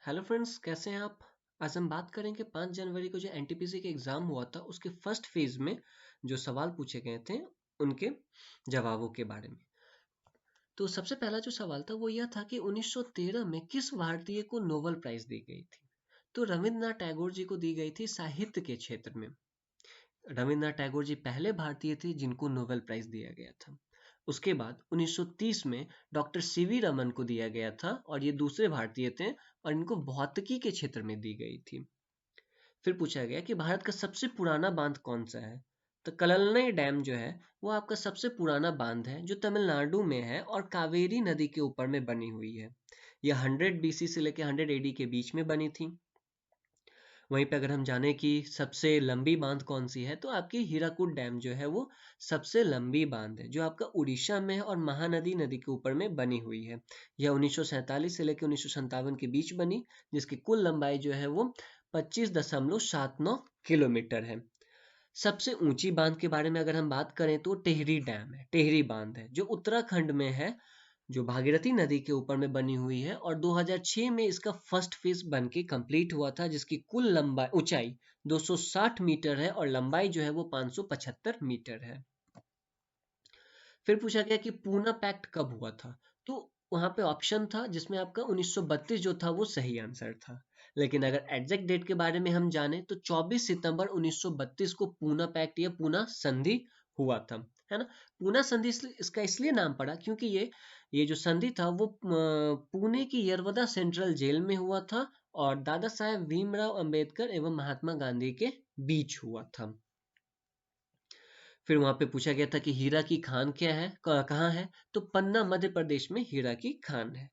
Hello friends, कैसे हैं आप। आज हम बात करेंगे 5 जनवरी को जो एनटीपीसी के एग्ज़ाम हुआ था उसके फर्स्ट फेज में जो सवाल पूछे गए थे उनके जवाबों के बारे में। तो सबसे पहला जो सवाल था वो यह था कि 1913 में किस भारतीय को नोबेल प्राइज दी गई थी। तो रविंद्रनाथ टैगोर जी को दी गई थी साहित्य के क्षेत्र में। रविंद्रनाथ टैगोर जी पहले भारतीय थे जिनको नोबेल प्राइज दिया गया था। उसके बाद 1930 में डॉक्टर सीवी रमन को दिया गया था और ये दूसरे भारतीय थे और इनको भौतिकी के क्षेत्र में दी गई थी। फिर पूछा गया कि भारत का सबसे पुराना बांध कौन सा है। तो कललनई डैम जो है वो आपका सबसे पुराना बांध है जो तमिलनाडु में है और कावेरी नदी के ऊपर में बनी हुई है। यह 100 बीसी से लेकर 100 एडी के बीच में बनी थी। वहीं पे अगर हम जाने कि सबसे लंबी बांध कौन सी है तो आपकी हीराकुद डैम जो है वो सबसे लंबी बांध है जो आपका उड़ीसा में है और महानदी नदी के ऊपर में बनी हुई है। यह 1947 से लेकर 1957 के बीच बनी, जिसकी कुल लंबाई जो है वो 25.79 किलोमीटर है। सबसे ऊंची बांध के बारे में अगर हम बात करें तो टेहरी डैम है, टेहरी बांध है जो उत्तराखंड में है, जो भागीरथी नदी के ऊपर में बनी हुई है और 2006 में इसका फर्स्ट फेज बन के कंप्लीट हुआ था, जिसकी कुल लंबाई ऊंचाई 260 मीटर है और लंबाई जो है वो 575 मीटर है। फिर पूछा गया कि पूना पैक्ट कब हुआ था। तो वहां पे ऑप्शन था जिसमें आपका 1932 जो था वो सही आंसर था। लेकिन अगर एग्जैक्ट डेट के बारे में हम जाने तो 24 सितंबर 1932 को पूना पैक्ट या पूना संधि हुआ था, है ना। पूना संधि इसका इसलिए नाम पड़ा क्योंकि ये जो संधि था वो पुणे की यरवदा सेंट्रल जेल में हुआ था और दादा साहेब भीमराव अंबेडकर एवं महात्मा गांधी के बीच हुआ था। फिर वहां पे पूछा गया था कि हीरा की खान क्या है, कहाँ है। तो पन्ना मध्य प्रदेश में हीरा की खान है।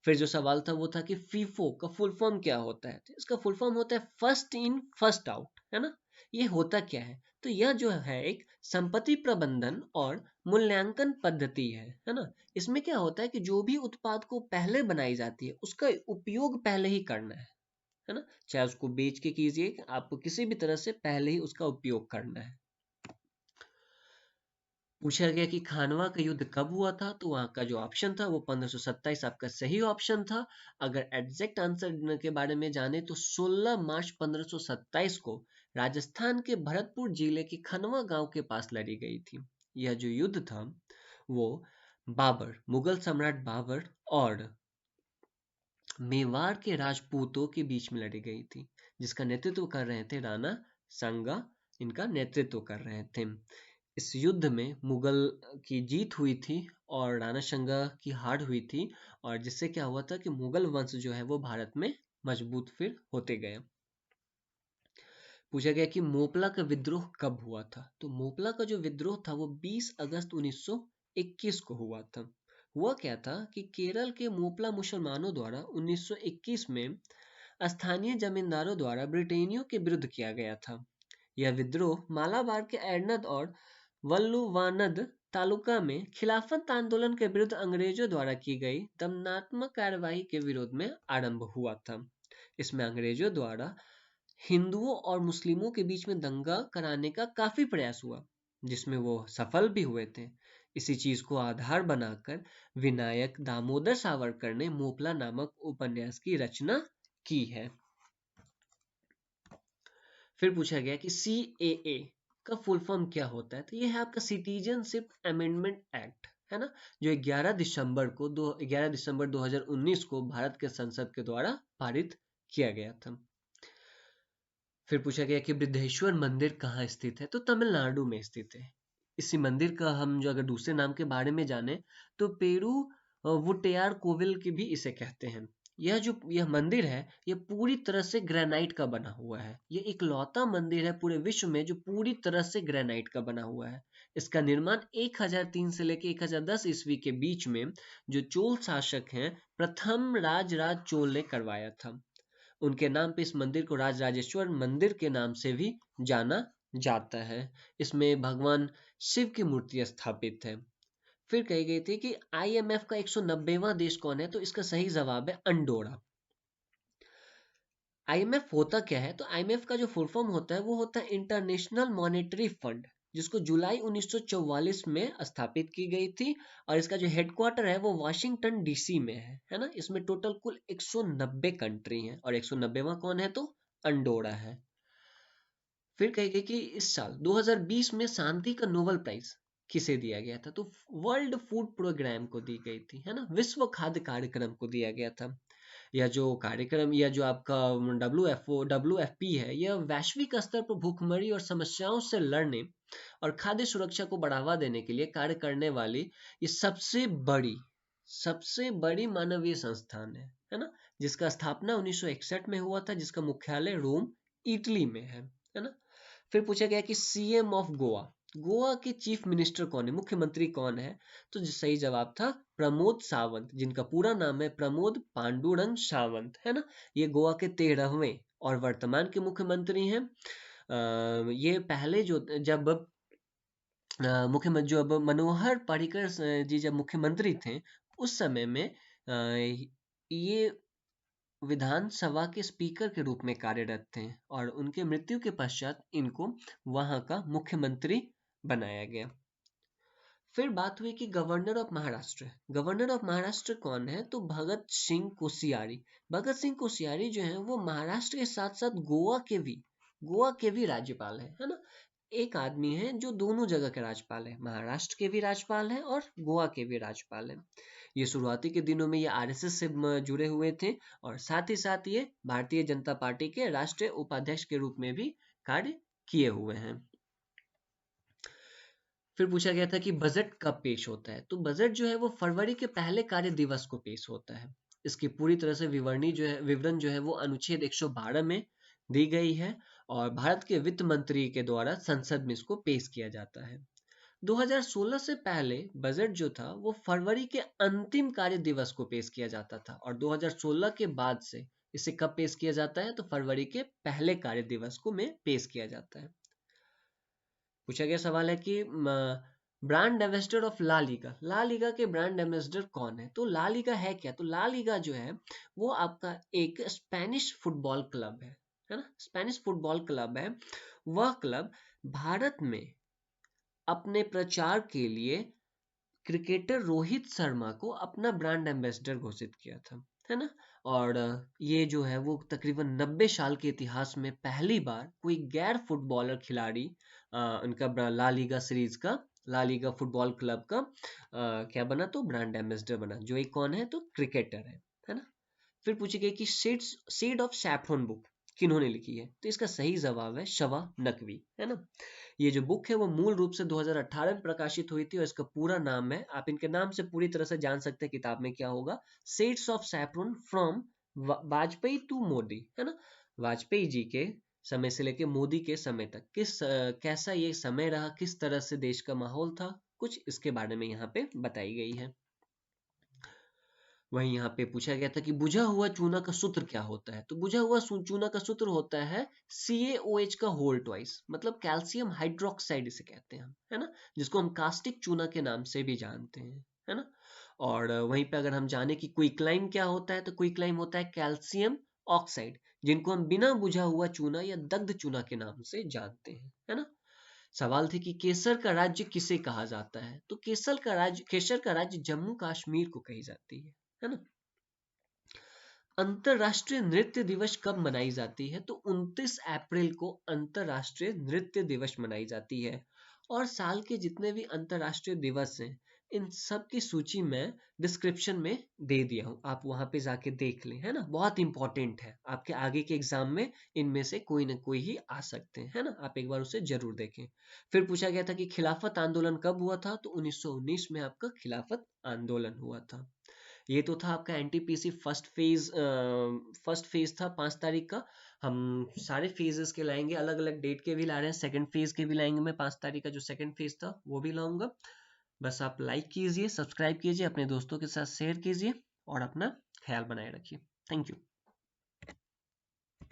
फिर जो सवाल था वो था कि फीफो का फुल फॉर्म क्या होता है। तो इसका फुल फॉर्म होता है फर्स्ट इन फर्स्ट आउट, है ना। ये होता क्या है, तो यह जो है एक संपत्ति प्रबंधन और मूल्यांकन पद्धति है ना। इसमें क्या होता है कि जो भी उत्पाद को पहले बनाई जाती है उसका उपयोग पहले ही करना है ना। चाहे उसको बेच के कीजिए, आपको किसी भी तरह से पहले ही उसका उपयोग करना है। पूछा गया कि खानवा का युद्ध कब हुआ था। तो वहां का जो ऑप्शन था वो 1527 आपका सही ऑप्शन था। अगर एग्जैक्ट आंसर के बारे में जाने तो 16 मार्च 1527 को राजस्थान के भरतपुर जिले के खनवा गांव के पास लड़ी गई थी। यह जो युद्ध था वो बाबर, मुगल सम्राट बाबर और मेवाड़ के राजपूतों के बीच में लड़ी गई थी, जिसका नेतृत्व कर रहे थे राणा सांगा। इनका नेतृत्व कर रहे थे। इस युद्ध में मुगल की जीत हुई थी और राणा सांगा की हार हुई थी, और जिससे क्या हुआ था कि मुगल वंश जो है वो भारत में मजबूत फिर होते गए। पूछा गया कि मोपला का विद्रोह कब हुआ था। तो मोपला का जो विद्रोह था वो 20 अगस्त 1921 को हुआ था। हुआ क्या था कि केरल के मोपला मुसलमानों द्वारा 1921 में स्थानीय जमींदारों द्वारा ब्रिटेनियों के विरुद्ध किया गया था। यह विद्रोह मालाबार के एर्नद और वल्लुवानद तालुका में खिलाफत आंदोलन के विरुद्ध अंग्रेजों द्वारा की गई दमनात्मक कार्यवाही के विरोध में आरंभ हुआ था। इसमें अंग्रेजों द्वारा हिंदुओं और मुस्लिमों के बीच में दंगा कराने का काफी प्रयास हुआ, जिसमें वो सफल भी हुए थे। इसी चीज को आधार बनाकर विनायक दामोदर सावरकर ने मोपला नामक उपन्यास की रचना की है। फिर पूछा गया कि CAA का फुल फॉर्म क्या होता है। तो ये है आपका सिटीजनशिप अमेंडमेंट एक्ट, है ना, जो 11 दिसंबर 2019 को भारत के संसद के द्वारा पारित किया गया था। फिर पूछा गया कि बृद्धेश्वर मंदिर कहाँ स्थित है। तो तमिलनाडु में स्थित है। इसी मंदिर का हम जो अगर दूसरे नाम के बारे में जाने तो पेरू वुट्टियार कोविल की भी इसे कहते हैं। यह मंदिर है, यह पूरी तरह से ग्रेनाइट का बना हुआ है। यह इकलौता मंदिर है पूरे विश्व में जो पूरी तरह से ग्रेनाइट का बना हुआ है। इसका निर्माण 1003 से लेकर 1010 ईस्वी के बीच में जो चोल शासक हैं प्रथम राजराज चोल ने करवाया था। उनके नाम पे इस मंदिर को राजराजेश्वर मंदिर के नाम से भी जाना जाता है। इसमें भगवान शिव की मूर्ति स्थापित है। फिर कही गई थी कि IMF का 190वां देश कौन है। तो इसका सही जवाब है अंडोरा। IMF होता क्या है। तो IMF का जो फुल फॉर्म होता है वो होता है इंटरनेशनल मॉनेटरी फंड। जिसको जुलाई 1944 में स्थापित की गई थी, और इसका जो हेडक्वार्टर है वो वाशिंगटन डीसी में है ना। इसमें टोटल कुल 190 कंट्री हैं, और 190वां कौन है तो अंडोरा है। फिर कहेंगे कि इस साल 2020 में शांति का नोबेल प्राइज किसे दिया गया था, तो वर्ल्ड फूड प्रोग्राम को दी गई थी, है ना, विश्व खाद्य कार्यक्रम को दिया गया था। या जो कार्यक्रम, या जो आपका WFP है, यह वैश्विक स्तर पर भूखमरी और समस्याओं से लड़ने और खाद्य सुरक्षा को बढ़ावा देने के लिए कार्य करने वाली ये सबसे बड़ी मानवीय संस्थान है ना, जिसका स्थापना 1961 में हुआ था, जिसका मुख्यालय रोम, इटली में है ना। फिर पूछा गया कि सीएम ऑफ गोवा, गोवा के चीफ मिनिस्टर कौन है, मुख्यमंत्री कौन है, तो जो सही जवाब था प्रमोद सावंत, जिनका पूरा नाम है प्रमोद पांडुरंग सावंत, है ना। ये गोवा के 13वें और वर्तमान के मुख्यमंत्री हैं। ये पहले जो जब मुख्यमंत्री जब मनोहर पर्रिकर जी जब मुख्यमंत्री थे, उस समय में ये विधानसभा के स्पीकर के रूप में कार्यरत थे, और उनके मृत्यु के पश्चात इनको वहां का मुख्यमंत्री बनाया गया। फिर बात हुई कि गवर्नर ऑफ महाराष्ट्र कौन है, तो भगत सिंह कोश्यारी। भगत सिंह कोश्यारी जो है वो महाराष्ट्र के साथ साथ गोवा के भी राज्यपाल है ना। एक आदमी है जो दोनों जगह के राज्यपाल है, महाराष्ट्र के भी राज्यपाल है और गोवा के भी राज्यपाल है। ये शुरुआती के दिनों में ये आरएसएस से जुड़े हुए थे, और साथ ही साथ ये भारतीय जनता पार्टी के राष्ट्रीय उपाध्यक्ष के रूप में भी कार्य किए हुए हैं। फिर पूछा गया था कि बजट कब पेश होता है, तो बजट जो है वो फरवरी के पहले कार्य दिवस को पेश होता है। इसकी पूरी तरह से विवरण जो है वो अनुच्छेद 112 में दी गई है, और भारत के वित्त मंत्री के द्वारा संसद में इसको पेश किया जाता है। 2016 से पहले बजट जो था वो फरवरी के अंतिम कार्य दिवस को पेश किया जाता था, और 2016 के बाद से इसे कब पेश किया जाता है, तो फरवरी के पहले कार्य दिवस को में पेश किया जाता है। पूछा गया सवाल है कि brand ambassador of La Liga के ब्रांड एम्बेसडर कौन है, तो ला लीगा है क्या, तो ला लीगा जो है वो आपका एक स्पेनिश फुटबॉल क्लब है ना, स्पेनिश फुटबॉल क्लब है। वह क्लब भारत में अपने प्रचार के लिए क्रिकेटर रोहित शर्मा को अपना ब्रांड एम्बेसडर घोषित किया था, है ना। और ये जो है वो तकरीबन 90 साल के इतिहास में पहली बार कोई गैर फुटबॉलर खिलाड़ी उनका ला लीगा फुटबॉल क्लब का क्या बना, तो ब्रांड एम्बेसडर बना, जो एक कौन है तो क्रिकेटर है ना। फिर पूछी गई कि सीड ऑफ सैफरन बुक किन्होंने लिखी है, तो इसका सही जवाब है शवा नकवी, है ना। ये जो बुक है वो मूल रूप से 2018 में प्रकाशित हुई थी, और इसका पूरा नाम है, आप इनके नाम से पूरी तरह से जान सकते हैं किताब में क्या होगा, seeds of saffron from Vajpayee to Modi, है ना। वाजपेयी जी के समय से लेके मोदी के समय तक कैसा ये समय रहा, किस तरह से देश का माहौल था, कुछ इसके बारे में यहाँ पे बताई गई है। वहीं यहाँ पे पूछा गया था कि बुझा हुआ चूना का सूत्र क्या होता है, तो बुझा हुआ चूना का सूत्र होता है CaOH का होल ट्वाइस, मतलब कैल्शियम हाइड्रोक्साइड इसे कहते हैं हम, है ना, जिसको हम कास्टिक चूना के नाम से भी जानते हैं, है ना। और वहीं पे अगर हम जाने कि क्विकलाइम क्या होता है, तो क्विकलाइम होता है कैल्शियम ऑक्साइड, जिनको हम बिना बुझा हुआ चूना या दग्ध चूना के नाम से जानते हैं, है ना। सवाल थे कि केसर का राज्य किसे कहा जाता है, तो केसर का राज्य जम्मू कश्मीर को कही जाती है ना। अंतरराष्ट्रीय नृत्य दिवस कब मनाई जाती है, तो 29 अप्रैल को अंतरराष्ट्रीय नृत्य दिवस मनाई जाती है। और साल के जितने भी अंतरराष्ट्रीय दिवस हैं, इन सब की सूची मैं डिस्क्रिप्शन में दे दिया हूँ, आप वहां पे जाके देख लें, है ना। बहुत इंपॉर्टेंट है, आपके आगे के एग्जाम में इनमें से कोई ना कोई ही आ सकते हैं, है ना, आप एक बार उसे जरूर देखें। फिर पूछा गया था कि खिलाफत आंदोलन कब हुआ था, तो 1919 में आपका खिलाफत आंदोलन हुआ था। ये तो था आपका एनटीपीसी फर्स्ट फेज था 5 तारीख का। हम सारे फेजेस के लाएंगे, अलग अलग डेट के भी ला रहे हैं, सेकंड फेज के भी लाएंगे, मैं 5 तारीख का जो सेकंड फेज था वो भी लाऊंगा। बस आप लाइक कीजिए, सब्सक्राइब कीजिए, अपने दोस्तों के साथ शेयर कीजिए, और अपना ख्याल बनाए रखिए। Thank you.